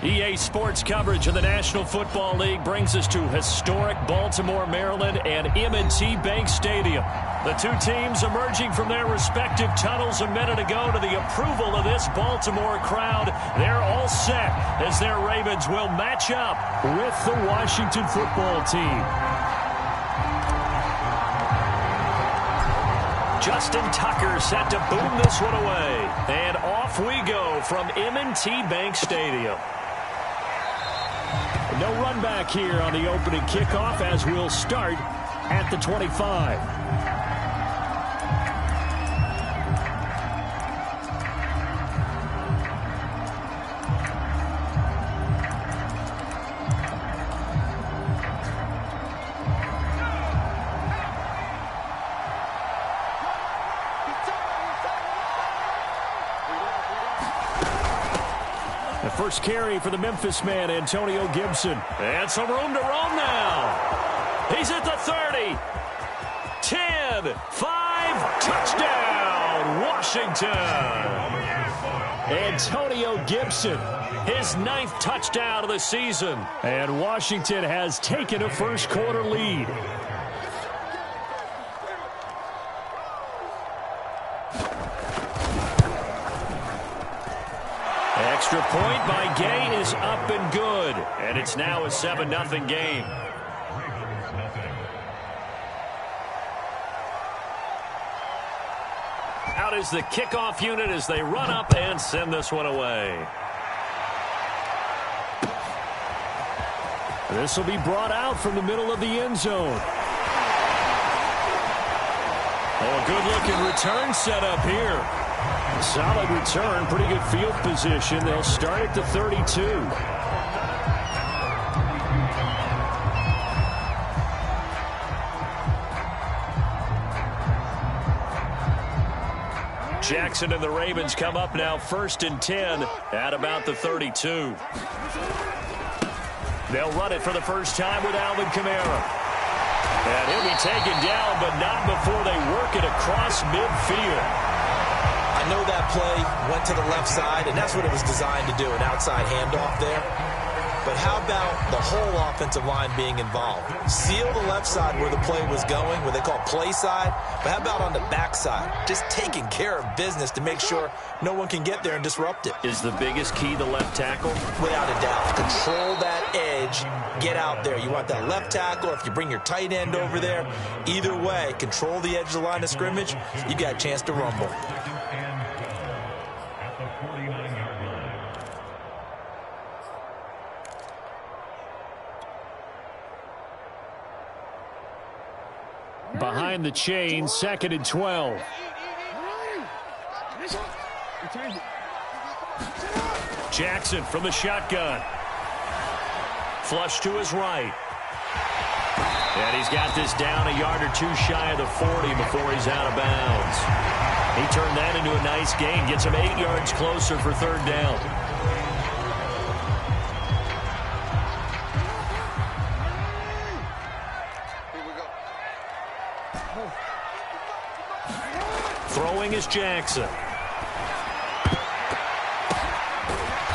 EA Sports coverage of the National Football League brings us to historic Baltimore, Maryland, and M&T Bank Stadium. The two teams emerging from their respective tunnels a minute ago to the approval of this Baltimore crowd. They're all set as their Ravens will match up with the Washington football team. Justin Tucker set to boom this one away. And off we go from M&T Bank Stadium. No run back here on the opening kickoff as we'll start at the 25. First carry for the Memphis man, Antonio Gibson. And some room to roam now. He's at the 30. 10, 5, touchdown, Washington. Antonio Gibson, his 9th touchdown of the season. And Washington has taken a first quarter lead. Extra point by Gay is up and good. And it's now a 7-0 game. Out is the kickoff unit as they run up and send this one away. This will be brought out from the middle of the end zone. Oh, a good-looking return set up here. Solid return, pretty good field position. They'll start at the 32. Jackson and the Ravens come up now 1st and 10 at about the 32. They'll run it for the first time with Alvin Kamara. And he'll be taken down, but not before they work it across midfield. I know that play went to the left side, and that's what it was designed to do, an outside handoff there. But how about the whole offensive line being involved? Seal the left side where the play was going, what they call play side. But how about on the back side? Just taking care of business to make sure no one can get there and disrupt it. Is the biggest key the left tackle? Without a doubt. Control that edge. Get out there. You want that left tackle. If you bring your tight end over there, either way, control the edge of the line of scrimmage. You got a chance to rumble. Behind the chain, 2nd and 12. Jackson from the shotgun. Flush to his right. And he's got this down a yard or two shy of the 40 before he's out of bounds. He turned that into a nice gain. Gets him 8 yards closer for 3rd down. Throwing is Jackson.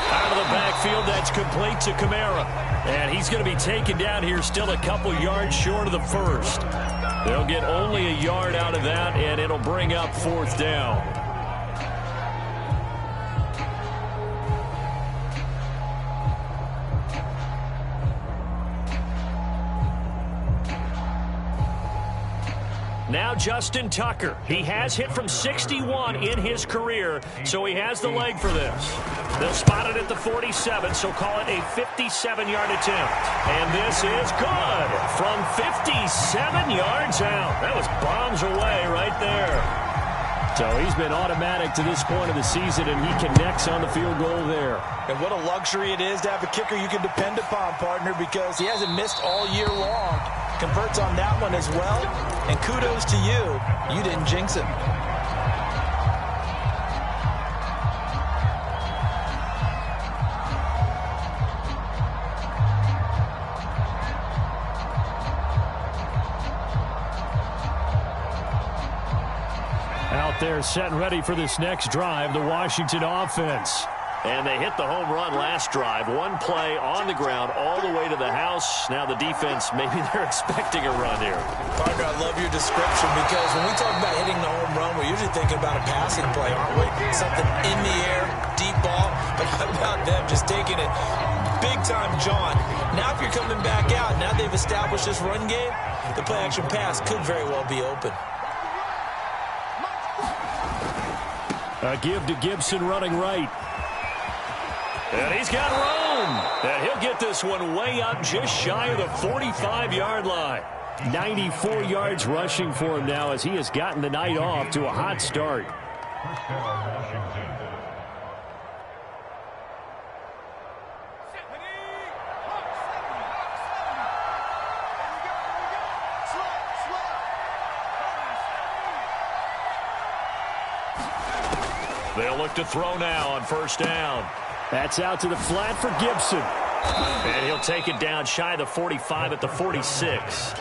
Out of the backfield, that's complete to Kamara. And he's going to be taken down here still a couple yards short of the first. They'll get only a yard out of that, and it'll bring up 4th down. Now Justin Tucker. He has hit from 61 in his career, so he has the leg for this. They'll spot it at the 47, so call it a 57-yard attempt. And this is good from 57 yards out. That was bombs away right there. So he's been automatic to this point of the season, and he connects on the field goal there. And what a luxury it is to have a kicker you can depend upon, partner, because he hasn't missed all year long. Converts on that one as well. And kudos to you. You didn't jinx him. Out there set and ready for this next drive, the Washington offense. And they hit the home run last drive. One play on the ground all the way to the house. Now the defense, maybe they're expecting a run here. Parker, I love your description because when we talk about hitting the home run, we're usually thinking about a passing play, aren't we? Something in the air, deep ball. But how about them just taking it big-time John? Now if you're coming back out, now they've established this run game, the play-action pass could very well be open. A give to Gibson running right. And he's got room. And he'll get this one way up just shy of the 45-yard line. 94 yards rushing for him now as he has gotten the night off to a hot start. They'll look to throw now on first down. That's out to the flat for Gibson. And he'll take it down shy of the 45 at the 46.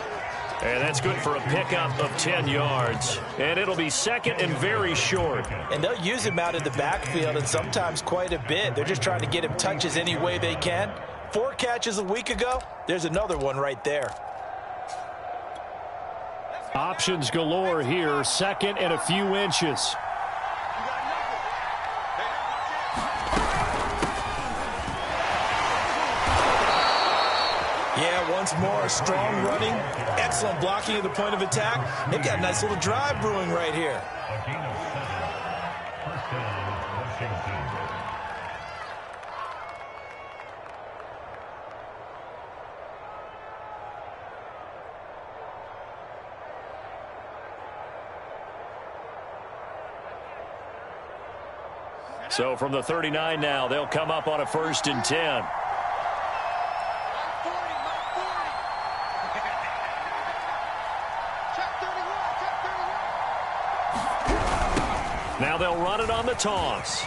And that's good for a pickup of 10 yards. And it'll be second and very short. And they'll use him out in the backfield and sometimes quite a bit. They're just trying to get him touches any way they can. 4 catches a week ago. There's another one right there. Options galore here. Second and a few inches. Once more, strong running, excellent blocking at the point of attack. They've got a nice little drive brewing right here. So from the 39 now, they'll come up on a 1st and 10. Now they'll run it on the toss.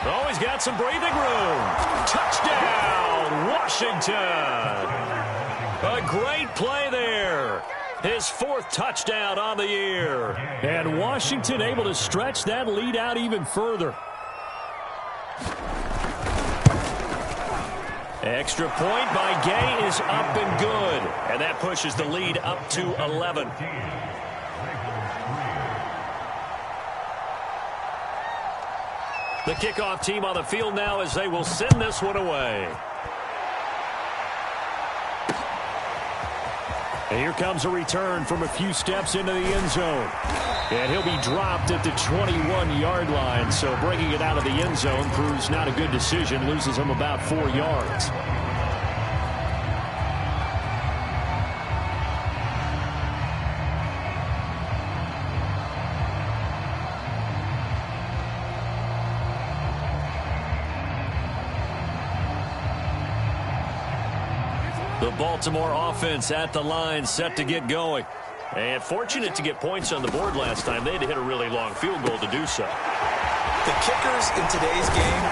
Oh, he's got some breathing room. Touchdown, Washington. A great play there. His 4th touchdown on the year. And Washington able to stretch that lead out even further. Extra point by Gay is up and good. And that pushes the lead up to 11. The kickoff team on the field now as they will send this one away. And here comes a return from a few steps into the end zone. And he'll be dropped at the 21-yard line. So bringing it out of the end zone proves not a good decision. Loses him about 4 yards. The Baltimore offense at the line, set to get going. And fortunate to get points on the board last time. They had to hit a really long field goal to do so. The kickers in today's game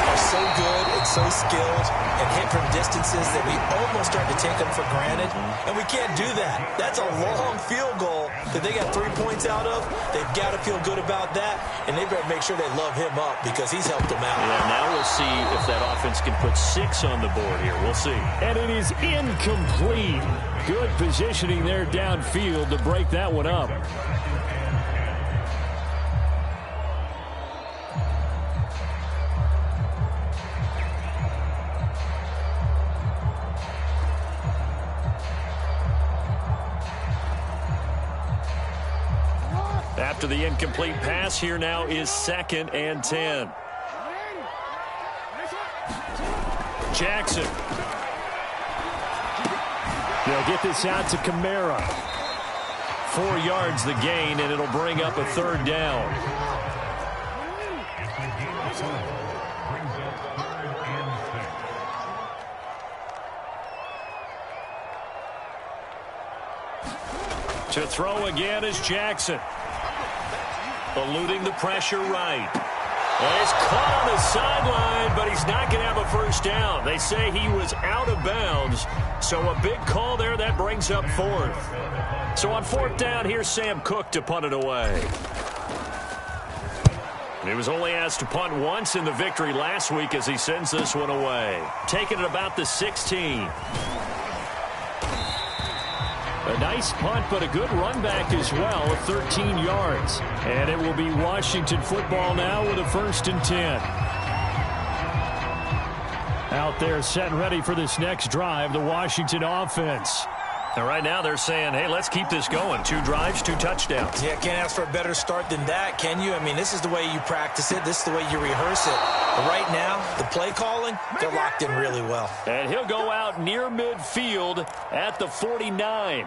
are so good and so skilled and hit from distances that we almost start to take them for granted. And we can't do that. That's a long field goal that they got 3 points out of. They've got to feel good about that. And they better make sure they love him up because he's helped them out. Yeah, now we'll see if that offense can put 6 on the board here. We'll see. And it is incomplete. Good positioning there downfield to break that one up. After the incomplete pass, here now is 2nd and 10. Jackson. They'll get this out to Kamara. 4 yards the gain, and it'll bring up a 3rd down. To throw again is Jackson. Eluding the pressure right. And he's caught on the sideline, but he's not going to have a first down. They say he was out of bounds, so a big call there. That brings up 4th. So on 4th down, here's Sam Cook to punt it away. He was only asked to punt once in the victory last week as he sends this one away. Taking it about the 16. A nice punt, but a good run back as well of 13 yards. And it will be Washington football now with a 1st and 10. Out there set and ready for this next drive, the Washington offense. And right now they're saying, hey, let's keep this going. 2 drives, 2 touchdowns. Yeah, can't ask for a better start than that, can you? I mean, this is the way you practice it. This is the way you rehearse it. But right now, the play calling, they're locked in really well. And he'll go out near midfield at the 49.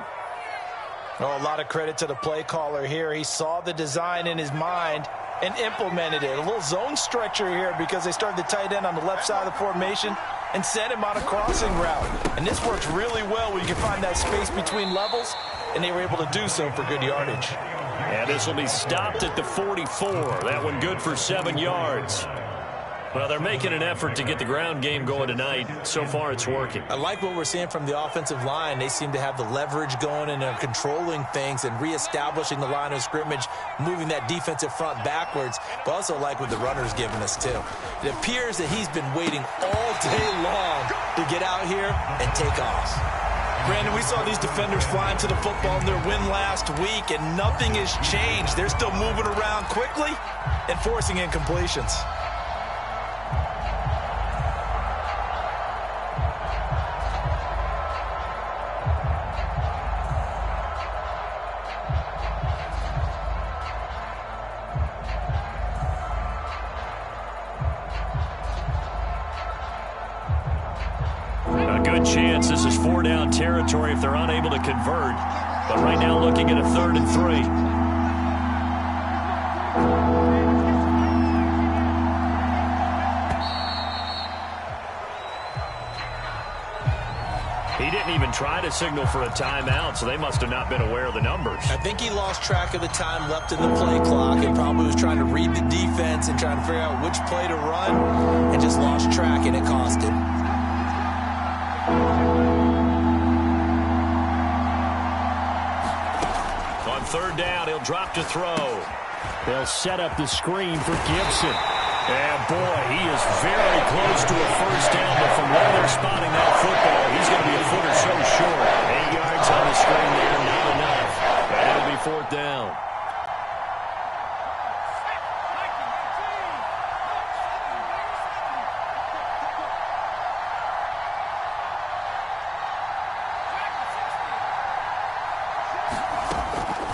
Oh, a lot of credit to the play caller here. He saw the design in his mind and implemented it. A little zone stretcher here because they started the tight end on the left side of the formation and sent him on a crossing route. And this works really well when you can find that space between levels, and they were able to do so for good yardage. And this will be stopped at the 44. That one good for 7 yards. Well, they're making an effort to get the ground game going tonight. So far, it's working. I like what we're seeing from the offensive line. They seem to have the leverage going and are controlling things and reestablishing the line of scrimmage, moving that defensive front backwards. But also like what the runner's giving us, too. It appears that he's been waiting all day long to get out here and take off. Brandon, we saw these defenders flying to the football in their win last week, and nothing has changed. They're still moving around quickly and forcing incompletions. Chance this is 4-down territory if they're unable to convert, but right now looking at a 3rd and 3. He didn't even try to signal for a timeout, so they must have not been aware of the numbers. I think he lost track of the time left in the play clock and probably was trying to read the defense and trying to figure out which play to run and just lost track, and it cost him. On 3rd down, he'll drop to throw. They'll set up the screen for Gibson. And boy, he is very close to a 1st down, but from where they're spotting that football, he's going to be a foot or so short. 8 yards on the screen there, not enough. But it'll be 4th down.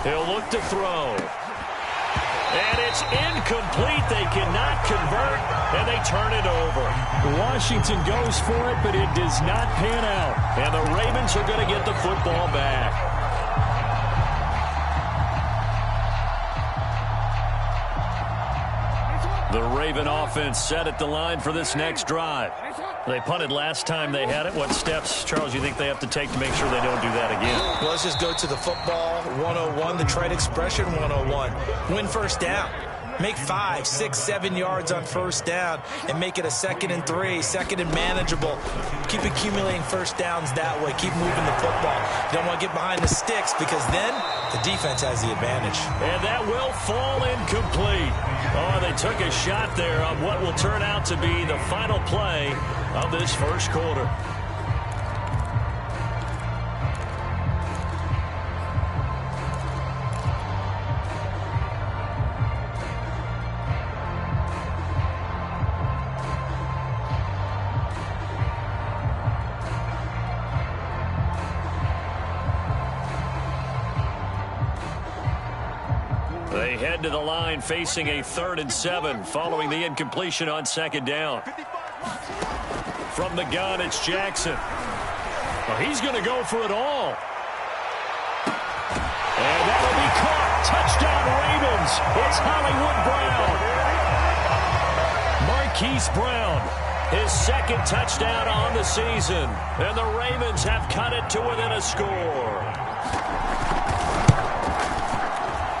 He'll look to throw. And it's incomplete. They cannot convert, and they turn it over. Washington goes for it, but it does not pan out. And the Ravens are going to get the football back. The Raven offense set at the line for this next drive. They punted last time they had it. What steps, Charles, you think they have to take to make sure they don't do that again? Well, let's just go to the football 101, the trade expression 101. Win 1st down. Make 5, 6, 7 yards on 1st down and make it a 2nd and 3, 2nd and manageable. Keep accumulating 1st downs that way. Keep moving the football. You don't want to get behind the sticks because then the defense has the advantage. And that will fall incomplete. Oh, they took a shot there on what will turn out to be the final play of this 1st quarter. They head to the line facing a 3rd and 7 following the incompletion on 2nd down. From the gun, it's Jackson. Well, he's going to go for it all. And that'll be caught. Touchdown Ravens. It's Hollywood Brown. Marquise Brown, his 2nd touchdown on the season. And the Ravens have cut it to within a score.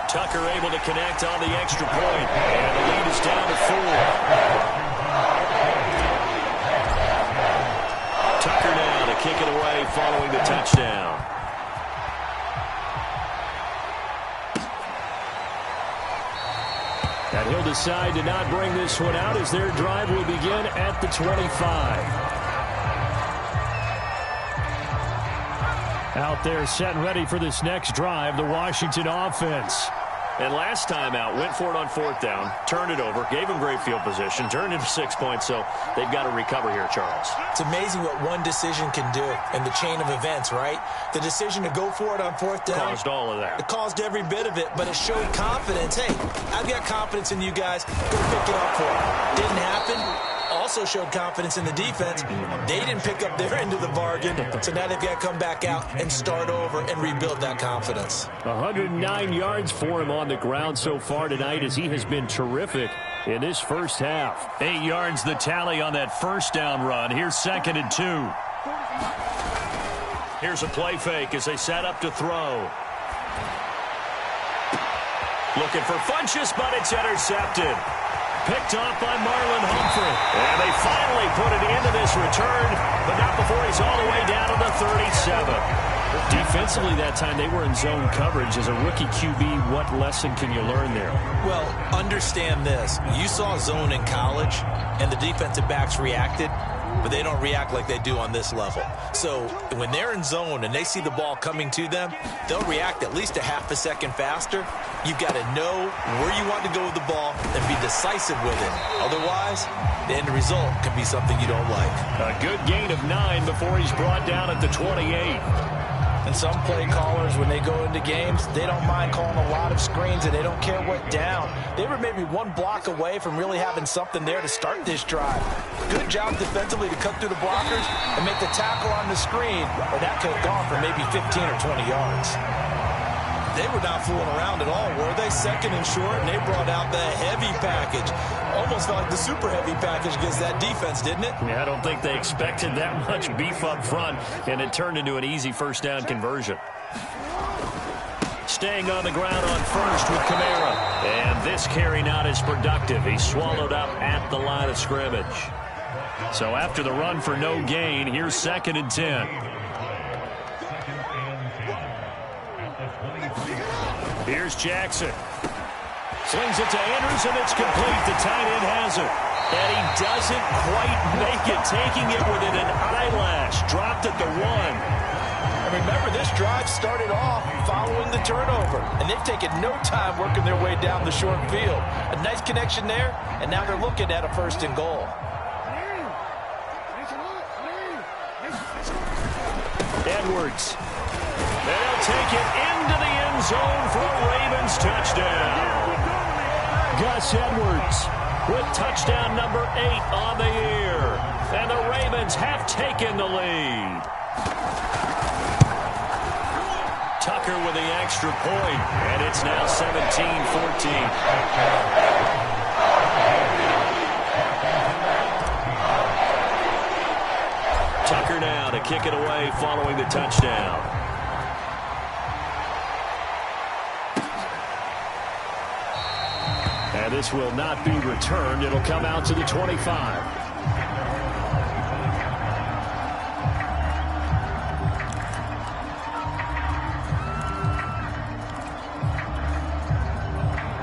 Tucker able to connect on the extra point. And the lead is down to 4. Tucker now to kick it away following the touchdown. And he'll decide to not bring this one out as their drive will begin at the 25. Out there set and ready for this next drive, the Washington offense. And last time out, went for it on 4th down, turned it over, gave him great field position, turned it to 6 points, so they've got to recover here, Charles. It's amazing what one decision can do in the chain of events, right? The decision to go for it on 4th down. Caused all of that. It caused every bit of it, but it showed confidence. Hey, I've got confidence in you guys. Go pick it up for it. Didn't happen. Also showed confidence in the defense. They didn't pick up their end of the bargain, so now they've got to come back out and start over and rebuild that confidence. 109 yards for him on the ground so far tonight as he has been terrific in this first half. 8 yards the tally on that first down run. Here's 2nd and 2. Here's a play fake as they set up to throw. Looking for Funchess, but it's intercepted. Picked off by Marlon Humphrey. And they finally put it into this return, but not before he's all the way down to the 37. Defensively that time, they were in zone coverage. As a rookie QB, what lesson can you learn there? Well, understand this. You saw zone in college, and the defensive backs reacted, but they don't react like they do on this level. So when they're in zone and they see the ball coming to them, they'll react at least a half a second faster. You've got to know where you want to go with the ball and be decisive with it. Otherwise, the end result can be something you don't like. A good gain of 9 before he's brought down at the 28. And some play callers, when they go into games, they don't mind calling a lot of screens, and they don't care what down. They were maybe one block away from really having something there to start this drive. Good job defensively to cut through the blockers and make the tackle on the screen, or that could have gone for maybe 15 or 20 yards. They were not fooling around at all, were they? 2nd and short, and they brought out the heavy package. Almost like the super heavy package against that defense, didn't it? Yeah, I don't think they expected that much beef up front, and it turned into an easy first down conversion. Staying on the ground on first with Kamara. And this carry not as productive. He's swallowed up at the line of scrimmage. So after the run for no gain, here's 2nd and 10. Here's Jackson. Slings it to Andrews, and it's complete. The tight end has it. And he doesn't quite make it, taking it within an eyelash. Dropped at the 1. And remember, this drive started off following the turnover. And they've taken no time working their way down the short field. A nice connection there, and now they're looking at a 1st and goal. Edwards. They'll take it into the end zone for a Ravens touchdown. Gus Edwards with touchdown number 8 on the year. And the Ravens have taken the lead. Tucker with the extra point, and it's now 17-14. Tucker now to kick it away following the touchdown. And this will not be returned. It'll come out to the 25.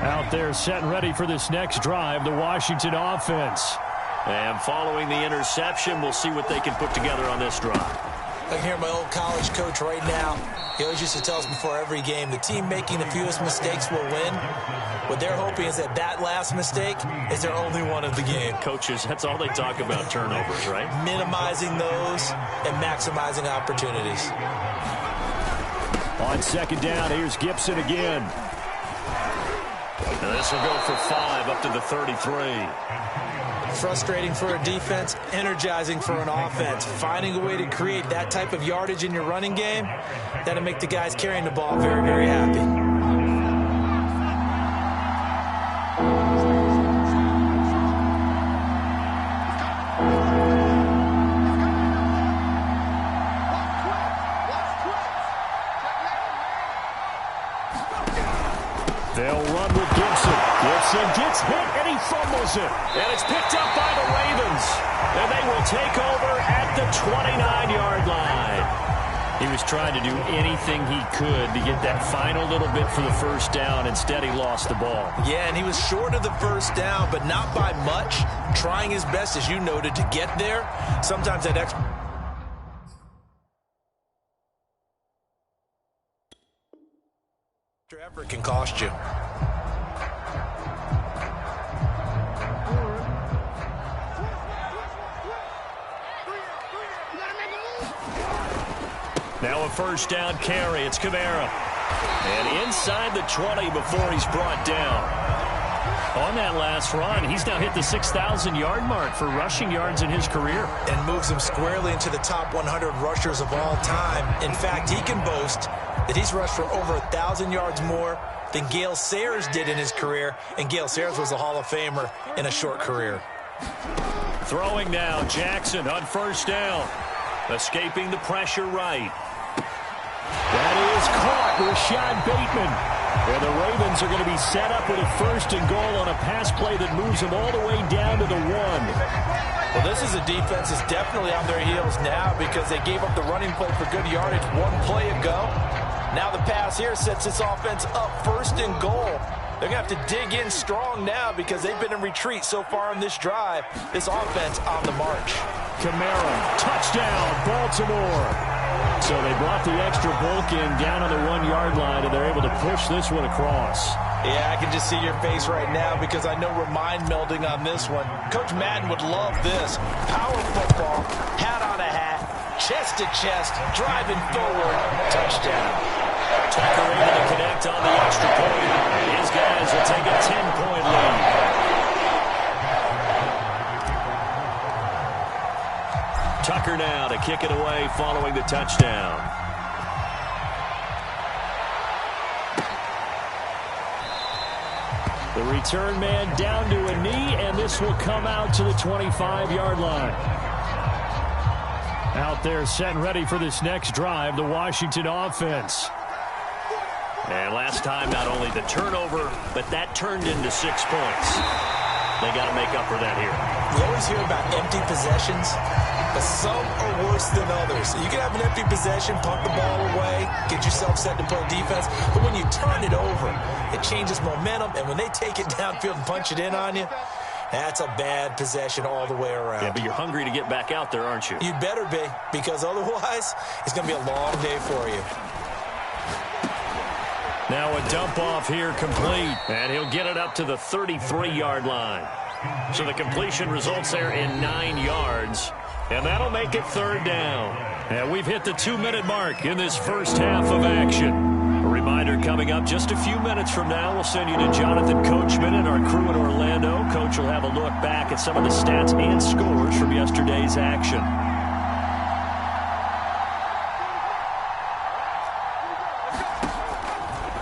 Out there set and ready for this next drive, the Washington offense. And following the interception, we'll see what they can put together on this drive. I can hear my old college coach right now. He always used to tell us before every game, the team making the fewest mistakes will win. What they're hoping is that that last mistake is their only one of the game. Coaches, that's all they talk about, turnovers, right? Minimizing those and maximizing opportunities. On 2nd down, here's Gibson again. And this will go for 5 up to the 33. Frustrating for a defense, energizing for an offense. Finding a way to create that type of yardage in your running game, that'll make the guys carrying the ball very, very happy. They'll run with Gibson. Gibson gets hit, and he fumbles it. And it's picked up by the Ravens. And they will take over at the 29-yard line. He was trying to do anything he could to get that final little bit for the first down. Instead, he lost the ball. Yeah, and he was short of the first down, but not by much. Trying his best, as you noted, to get there. Sometimes that extra effort can cost you. Now a first down carry. It's Kamara. And inside the 20 before he's brought down. On that last run, he's now hit the 6,000-yard mark for rushing yards in his career. And moves him squarely into the top 100 rushers of all time. In fact, he can boast that he's rushed for over 1,000 yards more than Gale Sayers did in his career. And Gale Sayers was a Hall of Famer in a short career. Throwing now, Jackson on first down. Escaping the pressure right. That is caught. Rashad Bateman. And the Ravens are going to be set up with a first and goal on a pass play that moves them all the way down to the 1. Well, this is a defense that's definitely on their heels now because they gave up the running play for good yardage one play ago. Now the pass here sets this offense up first and goal. They're going to have to dig in strong now because they've been in retreat so far on this drive. This offense on the march. Kamara, touchdown, Baltimore. So they brought the extra bulk in down on the 1-yard line, and they're able to push this one across. Yeah, I can just see your face right now because I know we're mind melding on this one. Coach Madden would love this. Power football, hat on a hat, chest to chest, driving forward, touchdown. Tucker able to connect on the extra point. These guys will take a 10-point lead. Tucker now to kick it away following the touchdown. The return man down to a knee, and this will come out to the 25-yard line. Out there set and ready for this next drive, the Washington offense. And last time, not only the turnover, but that turned into 6 points. They got to make up for that here. You always hear about empty possessions, but some are worse than others. You can have an empty possession, pump the ball away, get yourself set to play defense, but when you turn it over, it changes momentum, and when they take it downfield and punch it in on you, that's a bad possession all the way around. Yeah, but you're hungry to get back out there, aren't you? You better be, because otherwise, it's going to be a long day for you. Now a dump off here complete, and he'll get it up to the 33-yard line. So the completion results there in 9 yards, and that'll make it third down. And we've hit the 2-minute mark in this first half of action. A reminder coming up just a few minutes from now, we'll send you to Jonathan Coachman and our crew in Orlando. Coach will have a look back at some of the stats and scores from yesterday's action.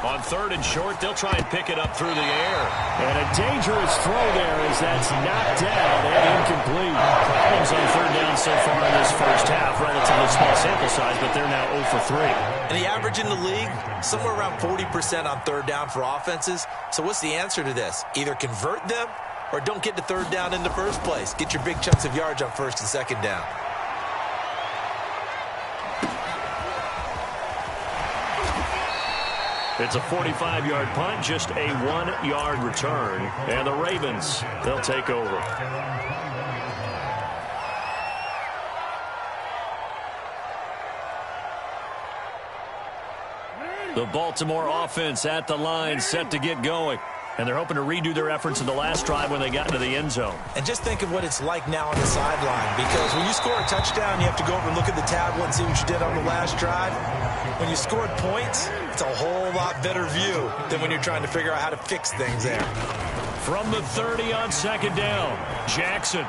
On third and short, they'll try and pick it up through the air. And a dangerous throw there as that's knocked down and incomplete. Problems on third down so far in this first half. Relatively small sample size, but they're now 0 for 3. And the average in the league, somewhere around 40% on third down for offenses. So what's the answer to this? Either convert them or don't get to third down in the first place. Get your big chunks of yards on first and second down. It's a 45-yard punt, just a 1-yard return. And the Ravens, they'll take over. The Baltimore offense at the line, set to get going. And they're hoping to redo their efforts in the last drive when they got into the end zone. And just think of what it's like now on the sideline. Because when you score a touchdown, you have to go over and look at the tablet and see what you did on the last drive. When you scored points, it's a whole lot better view than when you're trying to figure out how to fix things there. From the 30 on second down, Jackson.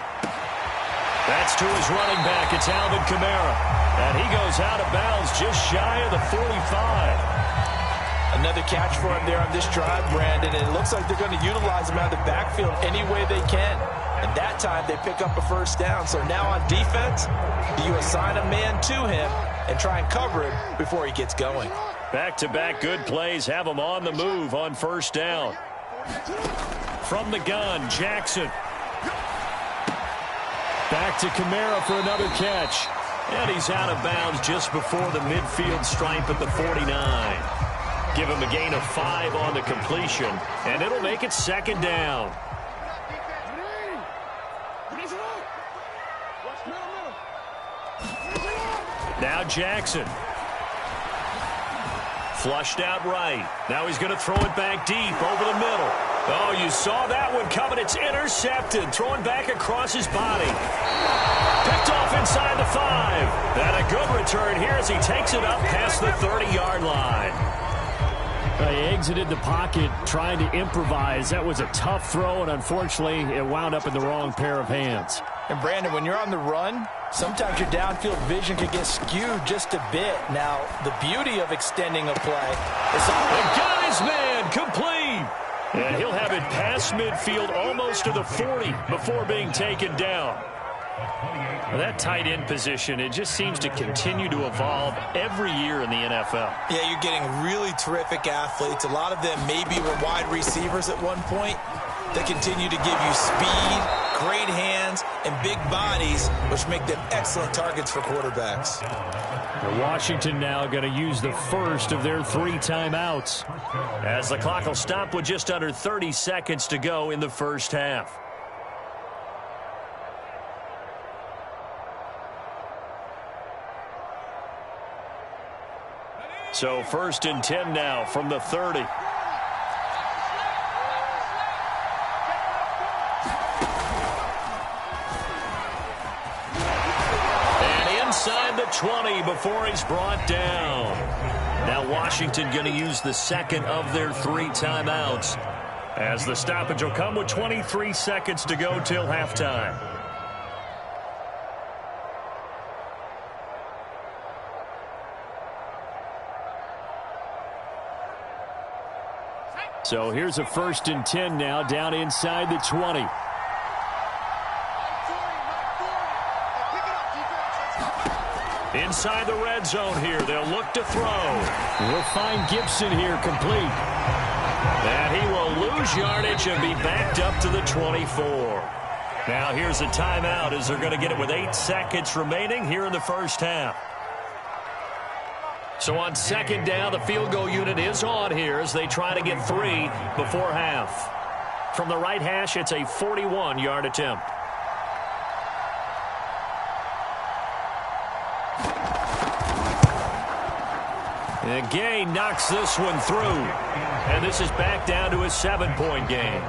That's to his running back. It's Alvin Kamara. And he goes out of bounds just shy of the 45. Another catch for him there on this drive, Brandon. And it looks like they're going to utilize him out of the backfield any way they can. And that time they pick up a first down. So now on defense, do you assign a man to him and try and cover him before he gets going? Back-to-back good plays have him on the move on first down. From the gun, Jackson. Back to Kamara for another catch. And he's out of bounds just before the midfield stripe at the 49. Give him a gain of 5 on the completion, and it'll make it second down. Now Jackson. Flushed out right. Now he's going to throw it back deep over the middle. Oh, you saw that one coming. It's intercepted. Throwing back across his body. Picked off inside the 5. And a good return here as he takes it up past the 30-yard line. He exited the pocket trying to improvise. That was a tough throw, and unfortunately, it wound up in the wrong pair of hands. And, Brandon, when you're on the run, sometimes your downfield vision can get skewed just a bit. Now, the beauty of extending a play is... And got his man complete. And he'll have it past midfield almost to the 40 before being taken down. Well, that tight end position, it just seems to continue to evolve every year in the NFL. Yeah, you're getting really terrific athletes. A lot of them maybe were wide receivers at one point. They continue to give you speed, great hands, and big bodies, which make them excellent targets for quarterbacks. Washington now going to use the first of their 3 timeouts, as the clock will stop with just under 30 seconds to go in the first half. So 1st and 10 now from the 30. And inside the 20 before he's brought down. Now Washington going to use the second of their 3 timeouts, as the stoppage will come with 23 seconds to go till halftime. So here's a 1st and 10 now down inside the 20. Inside the red zone here, they'll look to throw. We'll find Gibson here complete. And he will lose yardage and be backed up to the 24. Now here's a timeout as they're going to get it with 8 seconds remaining here in the first half. So on second down, the field goal unit is on here as they try to get 3 before half. From the right hash, it's a 41-yard attempt. And Gay knocks this one through. And this is back down to a 7-point game.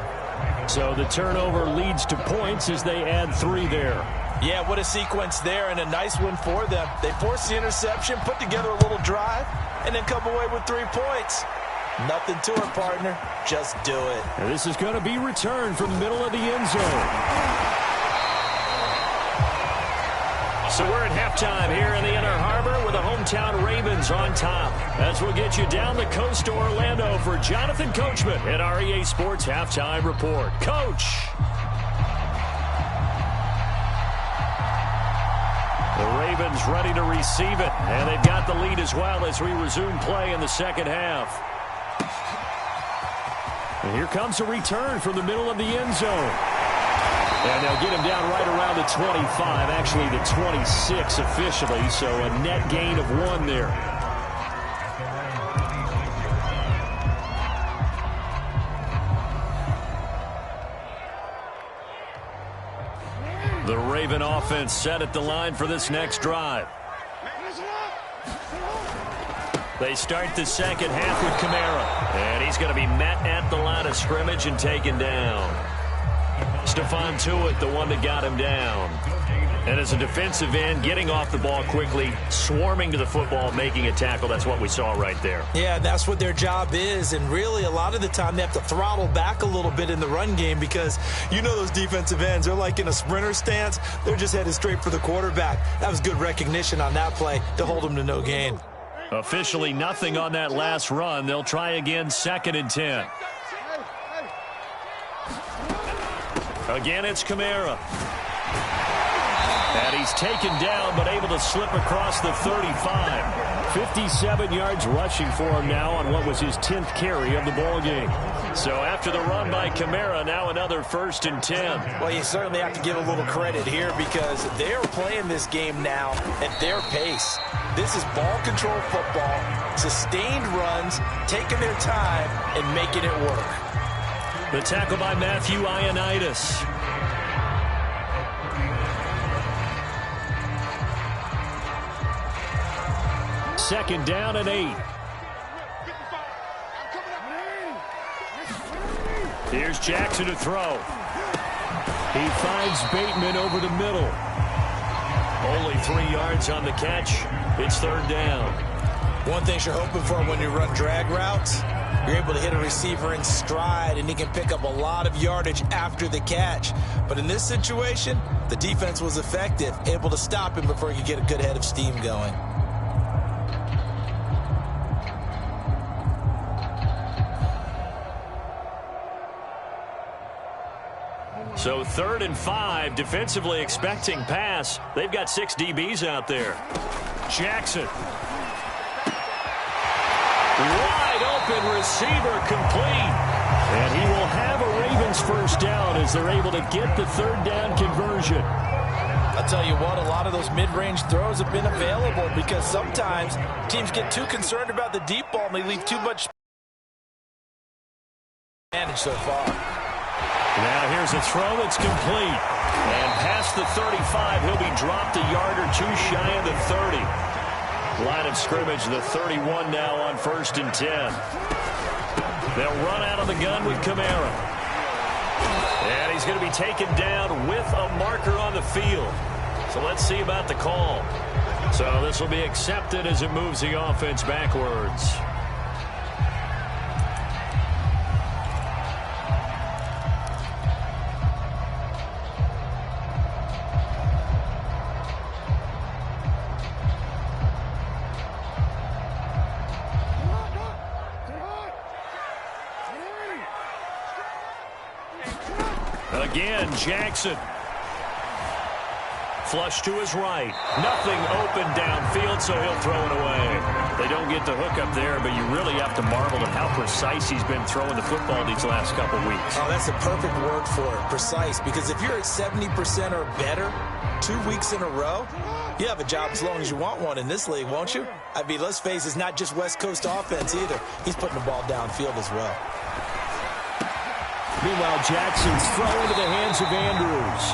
So the turnover leads to points as they add 3 there. Yeah, what a sequence there, and a nice one for them. They force the interception, put together a little drive, and then come away with 3 points. Nothing to it, partner. Just do it. And this is going to be returned from the middle of the end zone. So we're at halftime here in the Inner Harbor with the hometown Ravens on top. As we'll get you down the coast to Orlando for Jonathan Coachman at our EA Sports Halftime Report. Coach! The Ravens ready to receive it, and they've got the lead as well as we resume play in the second half. And here comes a return from the middle of the end zone. And they'll get him down right around the 25, actually the 26 officially, so a net gain of 1 there. The Raven offense set at the line for this next drive. They start the second half with Kamara. And he's going to be met at the line of scrimmage and taken down. Stephon Tuitt, the one that got him down. And as a defensive end, getting off the ball quickly, swarming to the football, making a tackle. That's what we saw right there. Yeah, that's what their job is. And really, a lot of the time, they have to throttle back a little bit in the run game because you know those defensive ends, they're like in a sprinter stance. They're just headed straight for the quarterback. That was good recognition on that play to hold them to no gain. Officially nothing on that last run. They'll try again, 2nd and 10. Again, it's Kamara. And he's taken down, but able to slip across the 35. 57 yards rushing for him now on what was his 10th carry of the ball game. So after the run by Kamara, now another 1st and 10. Well, you certainly have to give a little credit here because they're playing this game now at their pace. This is ball control football, sustained runs, taking their time and making it work. The tackle by Matthew Ioannidis. Second down and 8. Here's Jackson to throw. He finds Bateman over the middle. Only 3 yards on the catch. It's 3rd down. One thing you're hoping for when you run drag routes, you're able to hit a receiver in stride, and he can pick up a lot of yardage after the catch. But in this situation, the defense was effective, able to stop him before he could get a good head of steam going. So 3rd and 5, defensively expecting pass. They've got 6 DBs out there. Jackson. Wide open receiver complete. And he will have a Ravens first down as they're able to get the 3rd down conversion. I'll tell you what, a lot of those mid-range throws have been available because sometimes teams get too concerned about the deep ball and they leave too much advantage so far. Now here's a throw that's complete. And past the 35, he'll be dropped a yard or 2 shy of the 30. Line of scrimmage, the 31 now on 1st and 10. They'll run out of the gun with Kamara. And he's going to be taken down with a marker on the field. So let's see about the call. So this will be accepted as it moves the offense backwards. Again, Jackson. Flush to his right. Nothing open downfield, so he'll throw it away. They don't get the hook up there, but you really have to marvel at how precise he's been throwing the football these last couple weeks. Oh, that's a perfect word for it, precise, because if you're at 70% or better 2 weeks in a row, you have a job as long as you want one in this league, won't you? I mean, let's face it, it's not just West Coast offense either. He's putting the ball downfield as well. Meanwhile, Jackson's throw into the hands of Andrews.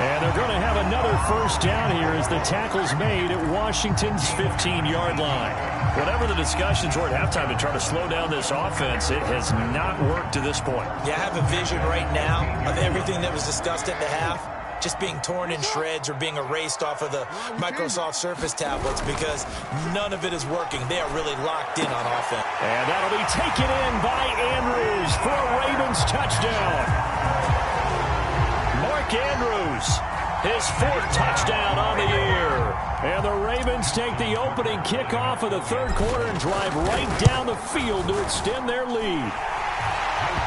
And they're going to have another first down here as the tackle's made at Washington's 15-yard line. Whatever the discussions were at halftime to try to slow down this offense, it has not worked to this point. Yeah, I have a vision right now of everything that was discussed at the half just being torn in shreds or being erased off of the Microsoft Surface tablets because none of it is working. They are really locked in on offense. And that'll be taken in by Andrews for a Ravens touchdown. Mark Andrews, his 4th touchdown on the year. And the Ravens take the opening kickoff of the 3rd quarter and drive right down the field to extend their lead.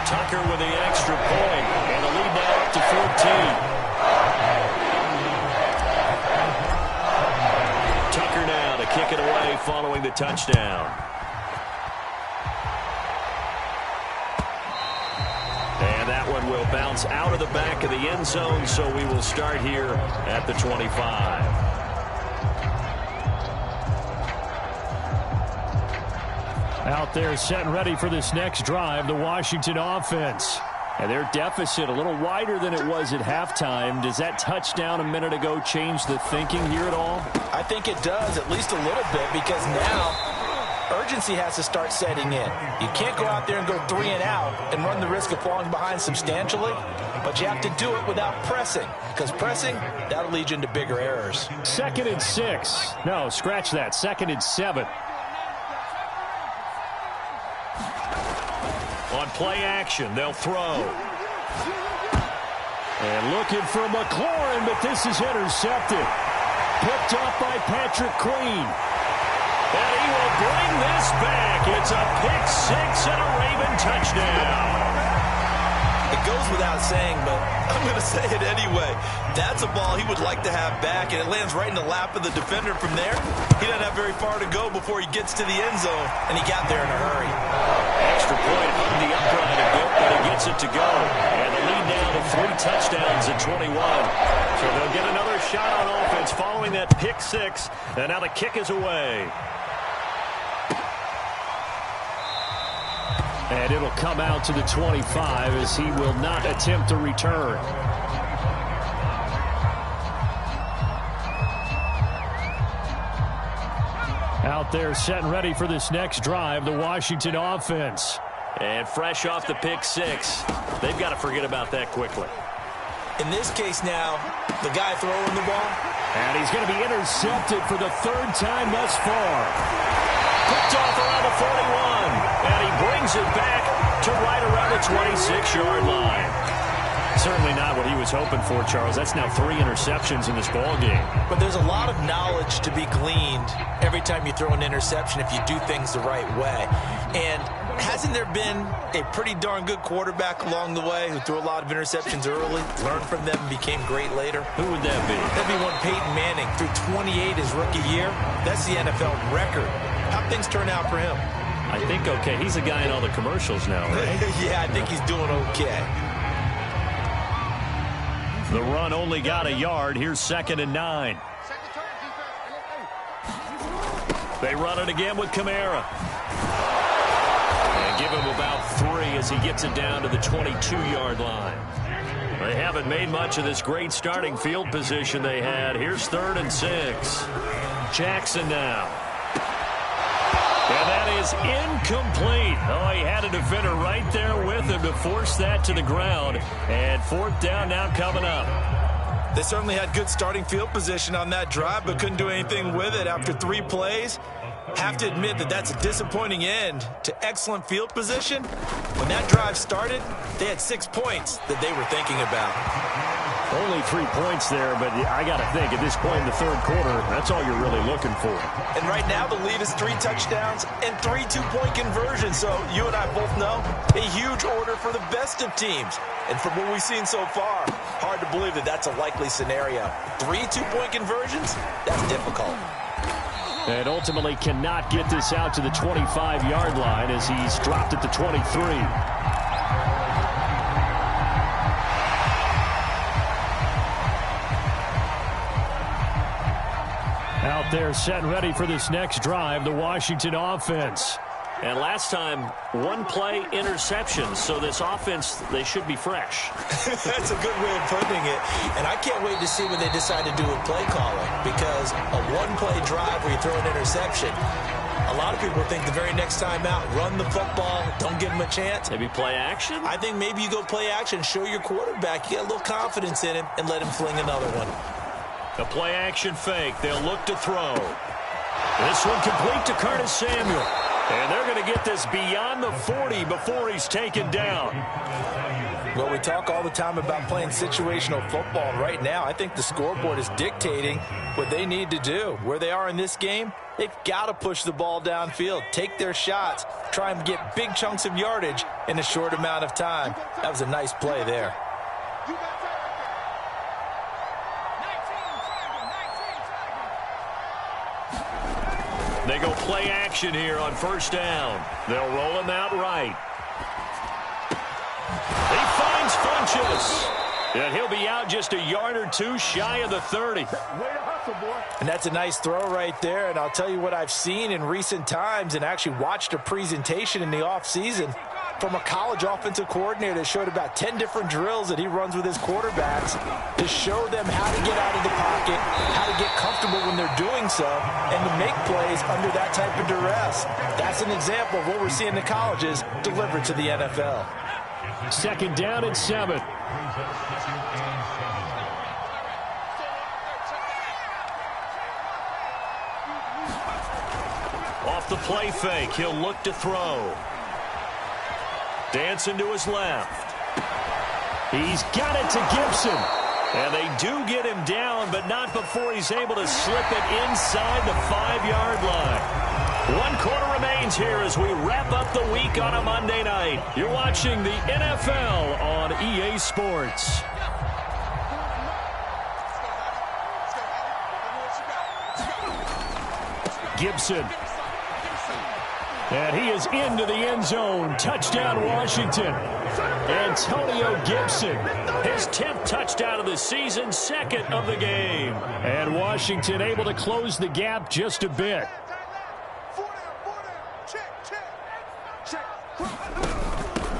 Tucker with the extra point, and the lead now up to 14. Tucker now to kick it away following the touchdown. And that one will bounce out of the back of the end zone, so we will start here at the 25. Out there set and ready for this next drive, the Washington offense. And their deficit a little wider than it was at halftime. Does that touchdown a minute ago change the thinking here at all? I think it does, at least a little bit, because now urgency has to start setting in. You can't go out there and go 3 and out and run the risk of falling behind substantially, but you have to do it without pressing, because pressing, that'll lead you into bigger errors. 2nd and 6. No, scratch that. 2nd and 7. On play action, they'll throw. And looking for McLaurin, but this is intercepted. Picked off by Patrick Queen. And he will bring this back. It's a pick 6 and a Raven touchdown. It goes without saying, but I'm going to say it anyway. That's a ball he would like to have back, and it lands right in the lap of the defender from there. He doesn't have very far to go before he gets to the end zone, and he got there in a hurry. Extra point on the upright a bit, but he gets it to go. And the lead now to 3 touchdowns at 21. So they'll get another shot on offense following that pick 6, and now the kick is away. And it'll come out to the 25 as he will not attempt to return. Out there set and ready for this next drive, the Washington offense. And fresh off the pick 6, they've got to forget about that quickly. In this case now, the guy throwing the ball. And he's going to be intercepted for the 3rd time thus far. Picked off around the 41, and he brings it back to right around the 26-yard line. Certainly not what he was hoping for, Charles. That's now 3 interceptions in this ballgame. But there's a lot of knowledge to be gleaned every time you throw an interception if you do things the right way. And hasn't there been a pretty darn good quarterback along the way who threw a lot of interceptions early, learned from them, and became great later? Who would that be? That'd be one Peyton Manning, threw 28 his rookie year. That's the NFL record. How'd things turn out for him? I think okay. He's a guy in all the commercials now, right? Yeah, I think he's doing okay. The run only got a yard. Here's 2nd and 9. They run it again with Kamara. And give him about 3 as he gets it down to the 22-yard line. They haven't made much of this great starting field position they had. Here's 3rd and 6. Jackson now. And that is incomplete. Oh, he had a defender right there with him to force that to the ground. And 4th down now coming up. They certainly had good starting field position on that drive, but couldn't do anything with it after 3 plays. Have to admit that that's a disappointing end to excellent field position. When that drive started, they had 6 points that they were thinking about. Only 3 points there, but I got to think at this point in the 3rd quarter, that's all you're really looking for. And right now the lead is 3 touchdowns and 3 two-point conversions. So you and I both know a huge order for the best of teams. And from what we've seen so far, hard to believe that that's a likely scenario. 3 two-point conversions? That's difficult. And ultimately cannot get this out to the 25-yard line as he's dropped at the 23. Out there set and ready for this next drive, the Washington offense. And last time, 1 play interception, so this offense, they should be fresh. That's a good way of putting it. And I can't wait to see what they decide to do with play calling, because a 1-play drive where you throw an interception, a lot of people think the very next time out, run the football, don't give them a chance. Maybe play action? I think maybe you go play action, show your quarterback, you get a little confidence in him, and let him fling another one. A play action fake. They'll look to throw. This one complete to Curtis Samuel. And they're going to get this beyond the 40 before he's taken down. Well, we talk all the time about playing situational football. Right now, I think the scoreboard is dictating what they need to do. Where they are in this game, they've got to push the ball downfield, take their shots, try and get big chunks of yardage in a short amount of time. That was a nice play there. They go play action here on 1st down. They'll roll him out right. He finds Funchess. And he'll be out just a yard or 2 shy of the 30. And that's a nice throw right there. And I'll tell you what I've seen in recent times and actually watched a presentation in the offseason from a college offensive coordinator that showed about 10 different drills that he runs with his quarterbacks to show them how to get out of the pocket, how to get comfortable when they're doing so, and to make plays under that type of duress. That's an example of what we're seeing in colleges delivered to the NFL. 2nd down and 7. Off the play fake, he'll look to throw. Dancing to his left. He's got it to Gibson. And they do get him down, but not before he's able to slip it inside the 5-yard line. 1 quarter remains things here as we wrap up the week on a Monday night. You're watching the NFL on EA Sports. Gibson. And he is into the end zone. Touchdown, Washington. Antonio Gibson. His 10th touchdown of the season, second of the game. And Washington able to close the gap just a bit.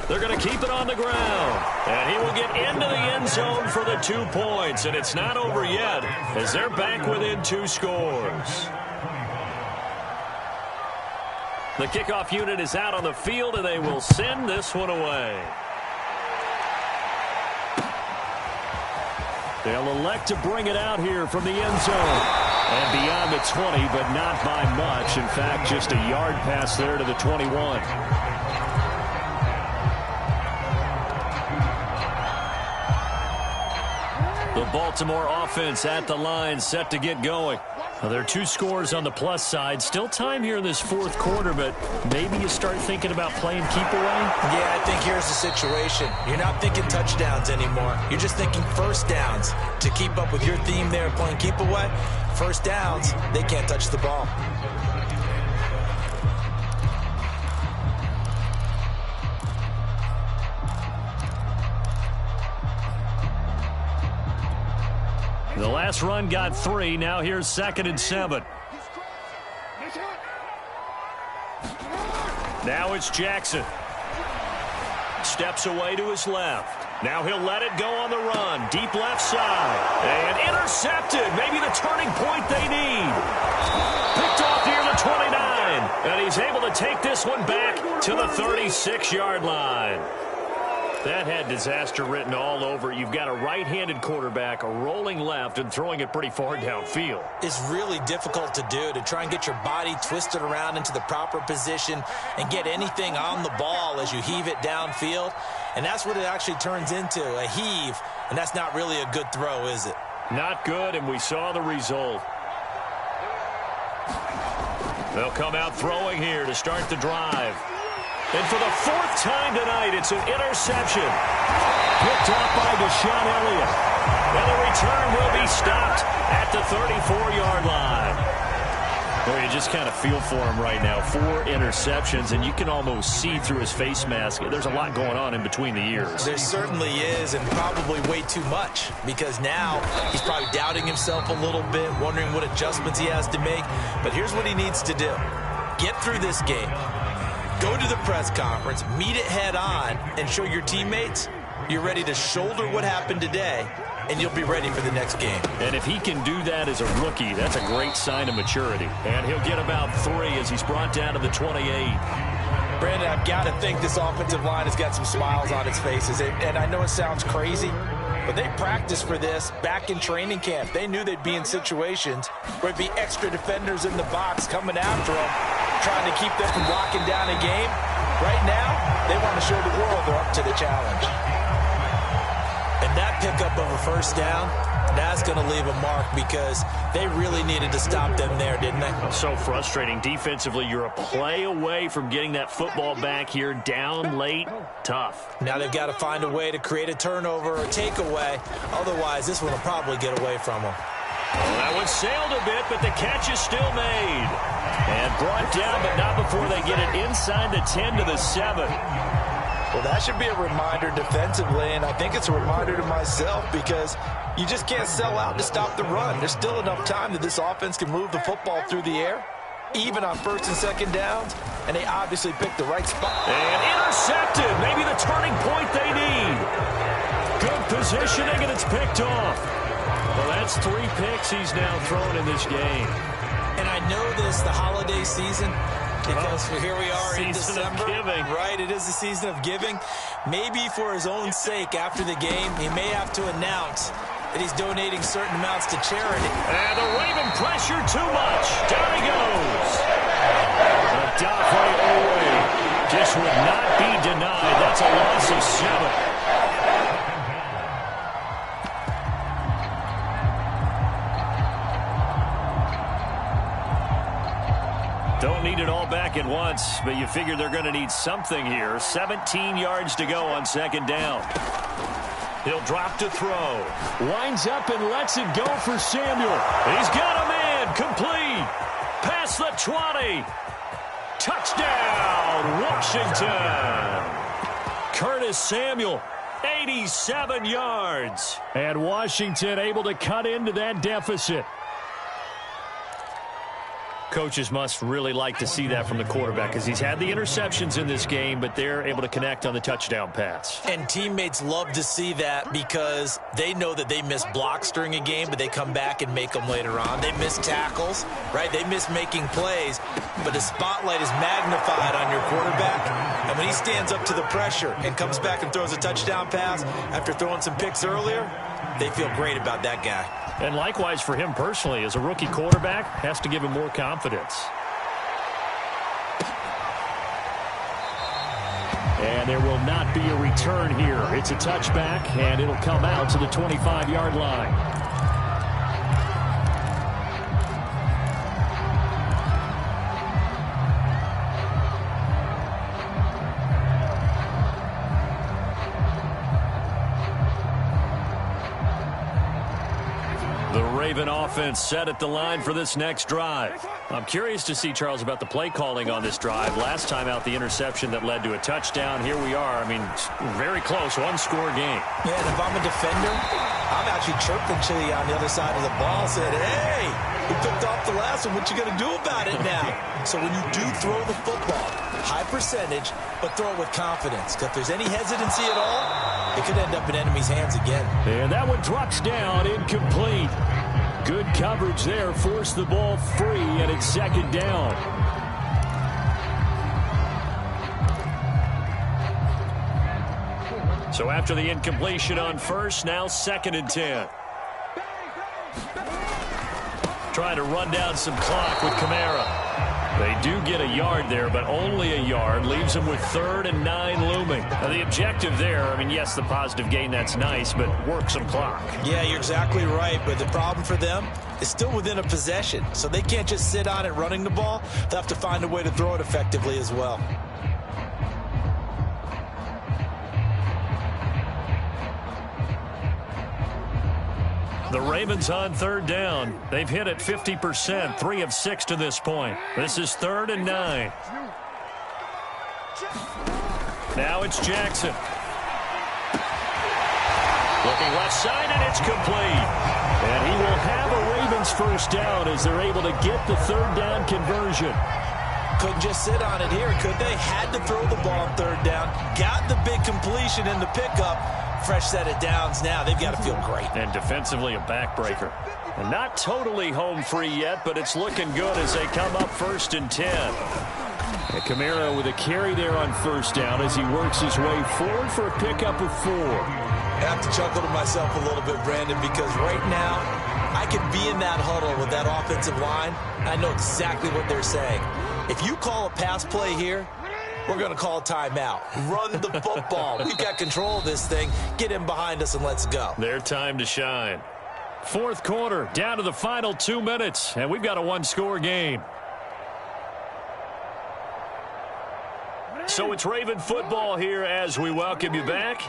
They're going to keep it on the ground. And he will get into the end zone for the 2 points. And it's not over yet as they're back within 2 scores. The kickoff unit is out on the field, and they will send this one away. They'll elect to bring it out here from the end zone. And beyond the 20, but not by much. In fact, just a yard pass there to the 21. The Baltimore offense at the line, set to get going. Now, there are 2 scores on the plus side. Still time here in this 4th quarter, but maybe you start thinking about playing keep away? Yeah, I think here's the situation. You're not thinking touchdowns anymore. You're just thinking first downs. To keep up with your theme there playing keep away, first downs, they can't touch the ball. The last run got 3. Now here's 2nd and 7. Now it's Jackson. Steps away to his left. Now he'll let it go on the run. Deep left side. And intercepted. Maybe the turning point they need. Picked off near the 29. And he's able to take this one back to the 36-yard line. That had disaster written all over it. You've got a right-handed quarterback rolling left and throwing it pretty far downfield. It's really difficult to do, to try and get your body twisted around into the proper position and get anything on the ball as you heave it downfield. And that's what it actually turns into, a heave. And that's not really a good throw, is it? Not good, and we saw the result. They'll come out throwing here to start the drive. And for the 4th time tonight, it's an interception. Picked off by Deshaun Elliott. And the return will be stopped at the 34-yard line. Well, you just kind of feel for him right now. 4 interceptions, and you can almost see through his face mask. There's a lot going on in between the ears. There certainly is, and probably way too much, because now he's probably doubting himself a little bit, wondering what adjustments he has to make. But here's what he needs to do. Get through this game. Go to the press conference, meet it head on, and show your teammates you're ready to shoulder what happened today, and you'll be ready for the next game. And if he can do that as a rookie, that's a great sign of maturity. And he'll get about 3 as he's brought down to the 28. Brandon, I've got to think this offensive line has got some smiles on its faces. And I know it sounds crazy, but they practiced for this back in training camp. They knew they'd be in situations where it'd be extra defenders in the box coming after them, trying to keep them from locking down a game. Right now, they want to show the world they're up to the challenge. And that pickup of a first down, that's going to leave a mark because they really needed to stop them there, didn't they? So frustrating. Defensively, you're a play away from getting that football back here, down late, tough. Now they've got to find a way to create a turnover or takeaway. Otherwise, this one will probably get away from them. Well, that one sailed a bit, but the catch is still made. And brought down, but not before they get it inside the 10 to the 7. Well, that should be a reminder defensively, and I think it's a reminder to myself because you just can't sell out to stop the run. There's still enough time that this offense can move the football through the air, even on first and second downs, and they obviously picked the right spot. And intercepted. Maybe the turning point they need. Good positioning, and it's picked off. Well, that's 3 picks he's now thrown in this game. And I know this, the holiday season, because here we are in December, right? It is the season of giving. Maybe for his own sake after the game, he may have to announce that he's donating certain amounts to charity. And the Raven pressure too much. Down he goes. Adafe Owe just would not be denied. That's a loss of 7. Don't need need it all back at once, but you figure they're going to need something here. 17 yards to go on second down. He'll drop to throw. Winds up and lets it go for Samuel. He's got a man. Complete. Past the 20. Touchdown, Washington. Curtis Samuel, 87 yards. And Washington able to cut into that deficit. Coaches must really like to see that from the quarterback because he's had the interceptions in this game, but they're able to connect on the touchdown pass. And teammates love to see that because they know that they miss blocks during a game, but they come back and make them later on. They miss tackles, right? They miss making plays, but the spotlight is magnified on your quarterback. And when he stands up to the pressure and comes back and throws a touchdown pass after throwing some picks earlier, they feel great about that guy. And likewise for him personally, as a rookie quarterback, has to give him more confidence. And there will not be a return here. It's a touchback, and it'll come out to the 25-yard line. Raven offense set at the line for this next drive. I'm curious to see, Charles, about the play calling on this drive. Last time out, the interception that led to a touchdown. Here we are. I mean, very close, one-score game. Yeah, and if I'm a defender, I'm actually chirping Chili on the other side of the ball, saying, hey, we picked off the last one. What you going to do about it now? So when you do throw the football, high percentage, but throw it with confidence. Because if there's any hesitancy at all, it could end up in enemy's hands again. And that one drops down, incomplete. Good coverage there, forced the ball free, and it's second down. So after the incompletion on first, now 2nd and 10. Trying to run down some clock with Kamara. They do get a yard there, but only a yard. Leaves them with 3rd and 9 looming. Now, the objective there, I mean, yes, the positive gain, that's nice, but work some clock. Yeah, you're exactly right, but the problem for them is still within a possession. So they can't just sit on it running the ball. They'll have to find a way to throw it effectively as well. The Ravens on 3rd down. They've hit it 50%, 3 of 6 to this point. This is 3rd and 9. Now it's Jackson. Looking left side, and it's complete. And he will have a Ravens first down as they're able to get the 3rd down conversion. Couldn't just sit on it here, could they? Had to throw the ball on 3rd down. Got the big completion in the pickup. Fresh set of downs now. They've got to feel great. And defensively a backbreaker. And not totally home free yet, but it's looking good as they come up 1st and 10. And Kamara with a carry there on 1st down as he works his way forward for a pickup of 4. I have to chuckle to myself a little bit, Brandon, because right now I could be in that huddle with that offensive line. I know exactly what they're saying. If you call a pass play here, we're going to call a timeout. Run the football. We've got control of this thing. Get him behind us and let's go. Their time to shine. 4th quarter, down to the final 2 minutes, and we've got a one-score game. So it's Raven football here as we welcome you back.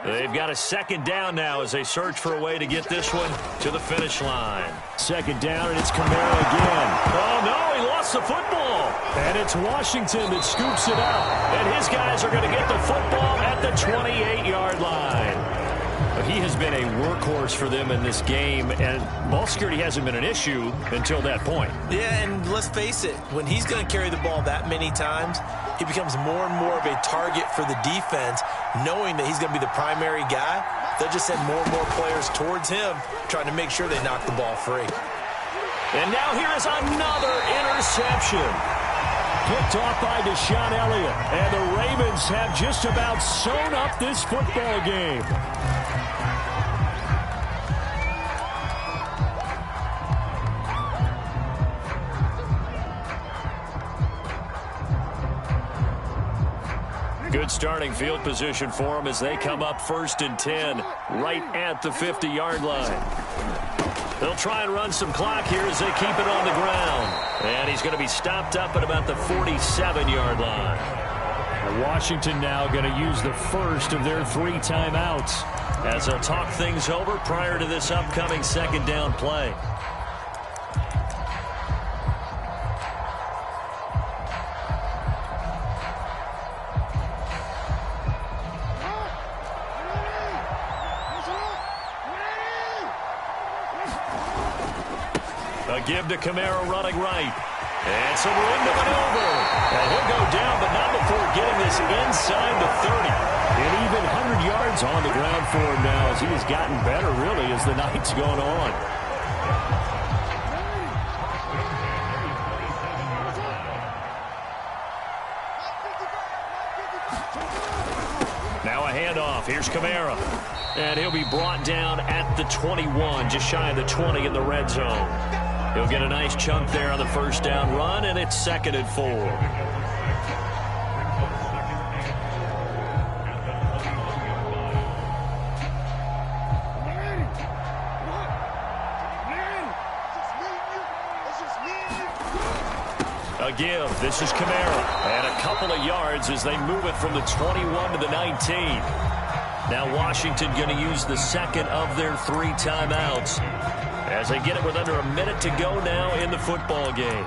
They've got a 2nd down now as they search for a way to get this one to the finish line. 2nd down, and it's Kamara again. Oh, no, he lost the football. And it's Washington that scoops it out. And his guys are going to get the football at the 28-yard line. He has been a workhorse for them in this game, and ball security hasn't been an issue until that point. Yeah, and let's face it, when he's going to carry the ball that many times, he becomes more and more of a target for the defense, knowing that he's going to be the primary guy. They'll just send more and more players towards him, trying to make sure they knock the ball free. And now here is another interception. Picked off by Deshaun Elliott. And the Ravens have just about sewn up this football game. Good starting field position for them as they come up 1st and 10 right at the 50-yard line. They'll try and run some clock here as they keep it on the ground. And he's going to be stopped up at about the 47-yard line. Washington now going to use the first of their 3 timeouts as they'll talk things over prior to this upcoming second down play. A give to Kamara running right. And some room to maneuver. And he'll go down, but not before getting this inside the 30. And even 100 yards on the ground for him now as he has gotten better, really, as the night's gone on. Now a handoff. Here's Kamara. And he'll be brought down at the 21, just shy of the 20 in the red zone. He'll get a nice chunk there on the first down run, and it's 2nd and 4. A give. This is Kamara. And a couple of yards as they move it from the 21 to the 19. Now Washington going to use the second of their 3 timeouts as they get it with under a minute to go now in the football game.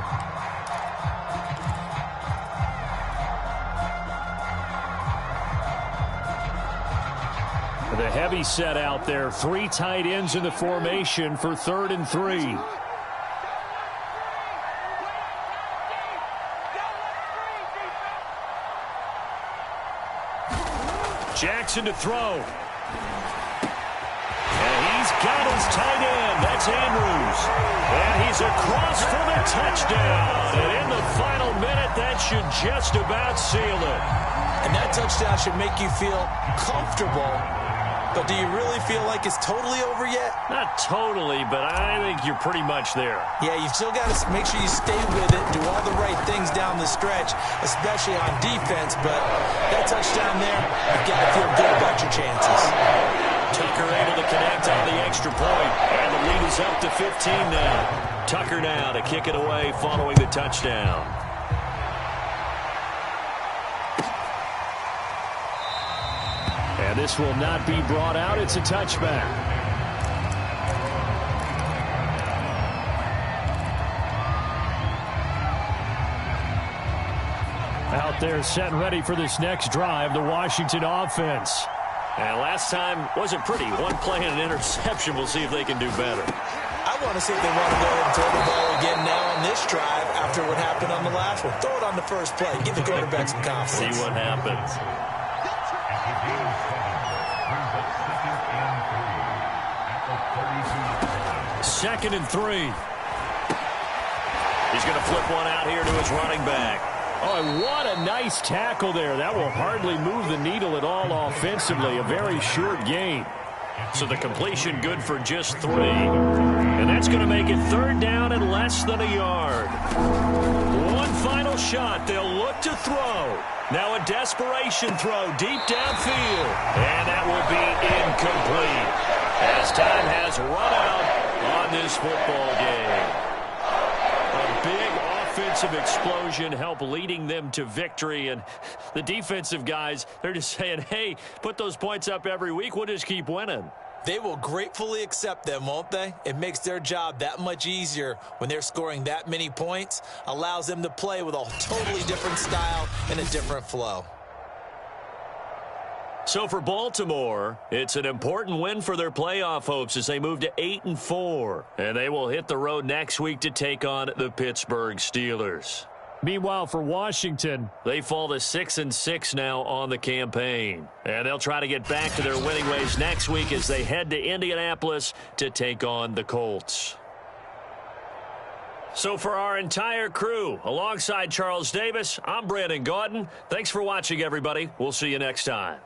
The heavy set out there. 3 tight ends in the formation for 3rd and 3. Jackson to throw. And he's got his tight end. That's Andrews. And he's across for the touchdown. And in the final minute, that should just about seal it. And that touchdown should make you feel comfortable. But do you really feel like it's totally over yet? Not totally, but I think you're pretty much there. Yeah, you've still got to make sure you stay with it, do all the right things down the stretch, especially on defense. But that touchdown there, you've got to feel good about your chances. Tucker able to connect on the extra point. And the lead is up to 15 now. Tucker now to kick it away following the touchdown. And this will not be brought out. It's a touchback. Out there set and ready for this next drive, the Washington offense. And last time wasn't pretty. 1 play and an interception. We'll see if they can do better. I want to see if they want to go ahead and throw the ball again now on this drive after what happened on the last one. Throw it on the first play. Give the quarterback some confidence. See what happens. Second and 3. He's going to flip one out here to his running back. Oh, and what a nice tackle there. That will hardly move the needle at all offensively. A very short gain. So the completion good for just 3. And that's going to make it 3rd down and less than a yard. One final shot. They'll look to throw. Now a desperation throw deep downfield. And that will be incomplete as time has run out on this football game. A big offensive explosion helped leading them to victory. And the defensive guys, they're just saying, hey, put those points up every week. We'll just keep winning. They will gratefully accept them, won't they? It makes their job that much easier when they're scoring that many points. Allows them to play with a totally different style and a different flow. So for Baltimore, it's an important win for their playoff hopes as they move to 8-4. And they will hit the road next week to take on the Pittsburgh Steelers. Meanwhile, for Washington, they fall to 6-6 now on the campaign. And they'll try to get back to their winning ways next week as they head to Indianapolis to take on the Colts. So for our entire crew, alongside Charles Davis, I'm Brandon Gaudin. Thanks for watching, everybody. We'll see you next time.